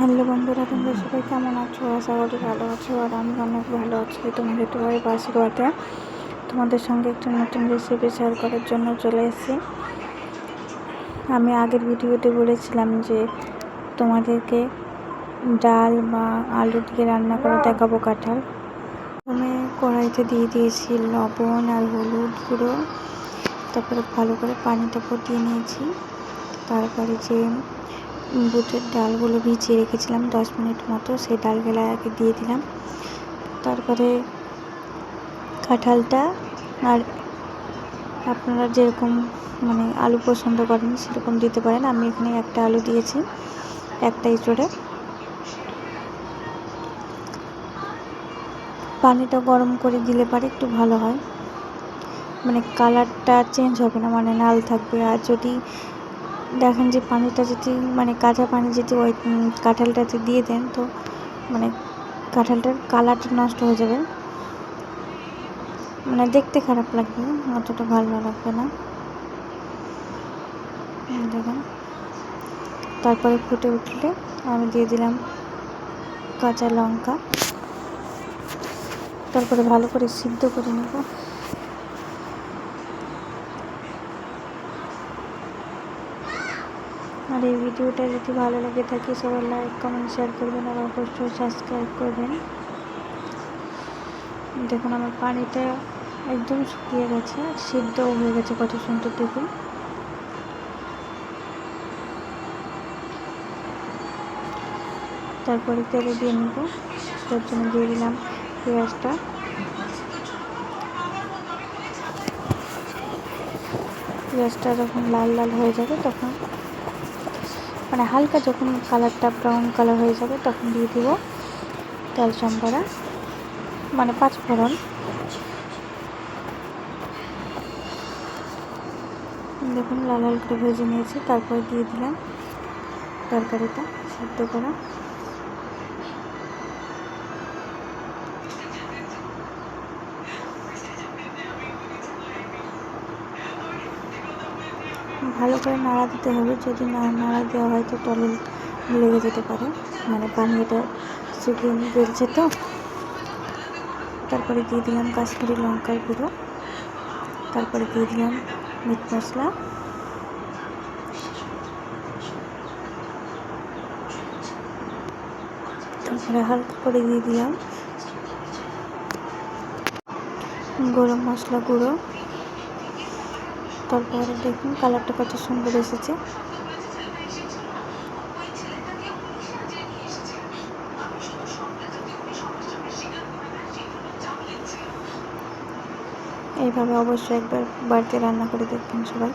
Hello বন্ধুরা, তোমরা সবাই কেমন আছো? আশা করি ভালো আছো। আর আমি অনেক ভালো আছি। তোমাদের সবাই আশীর্বাদে তোমাদের সঙ্গে একটা নতুন রেসিপি শেয়ার করার জন্য চলে এসেছি। আমি আগের ভিডিওতে বলেছিলাম যে তোমাদেরকে ডাল বা আলু দিয়ে রান্না করে দেখাবো কাঁঠাল। আমি কড়াইতে দিয়ে দিয়েছি লবণ আর হলুদ গুঁড়ো, তারপরে ভালো করে পানিটা ফুটিয়ে নিয়েছি। তারপরে যে বুটের ডালগুলো ভিজিয়ে রেখেছিলাম 10 মিনিট মতো, সেই ডালগুলো আগে দিয়ে দিলাম। তারপরে কাঁঠালটা, আর আপনারা যেরকম আলু পছন্দ করেন সেরকম দিতে পারেন। আমি এখানে একটা আলু দিয়েছি, একটা এঁচড়ে। পানিটা গরম করে দিলে পারে একটু ভালো হয়, কালারটা চেঞ্জ হবে না, লাল থাকবে। আর যদি দেখেন যে পানিটা যদি কাঁচা পানি যদি ওই কাঁঠালটাতে দিয়ে দেন, তো কাঁঠালটার কালারটা নষ্ট হয়ে যাবে, দেখতে খারাপ লাগবে, অতটা ভালো লাগবে না। দেখেন, তারপরে ফুটে উঠলে আমি দিয়ে দিলাম কাঁচা লঙ্কা। তারপরে ভালো করে সিদ্ধ করে নেব। আর এই ভিডিওটা যদি ভালো লাগে থাকে, সবাই লাইক কমেন্ট শেয়ার করবেন আর অবশ্যই সাবস্ক্রাইব করবেন। দেখুন আমার পানিটা একদম শুকিয়ে গেছে, সিদ্ধও হয়ে গেছে কত সুন্দর। দেখুন, তারপরে তেলে দিয়ে নেব। তার জন্য দিয়ে দিলাম পেঁয়াজটা। পেঁয়াজটা যখন লাল লাল হয়ে যাবে, তখন হালকা যখন কালারটা ব্রাউন কালার হয়ে যাবে, তখন দিয়ে দিব তেল সম্বরা, 5 ফোড়ন। দেখুন লাল লাল করে ভেজে নিয়েছি। তারপরে দিয়ে দিলাম তরকারিটা সিদ্ধ করা। ভালো করে নাড়া দিতে হবে, যদি না নাড়া দেওয়া হয় তো তলে লেগে যেতে পারে, পানিটা শুকিয়ে গেছে তো। তারপরে দিয়ে দিলাম কাশ্মীরি লঙ্কার গুঁড়ো। তারপরে দিয়ে দিলাম মিট মশলা। তারপরে হালকা করে দিয়ে দিলাম গরম মশলা গুঁড়ো। তারপরে দেখুন কালারটা কত সুন্দর এসেছে। এইভাবে অবশ্যই একবার বাড়িতে রান্না করে দেখবেন সবাই।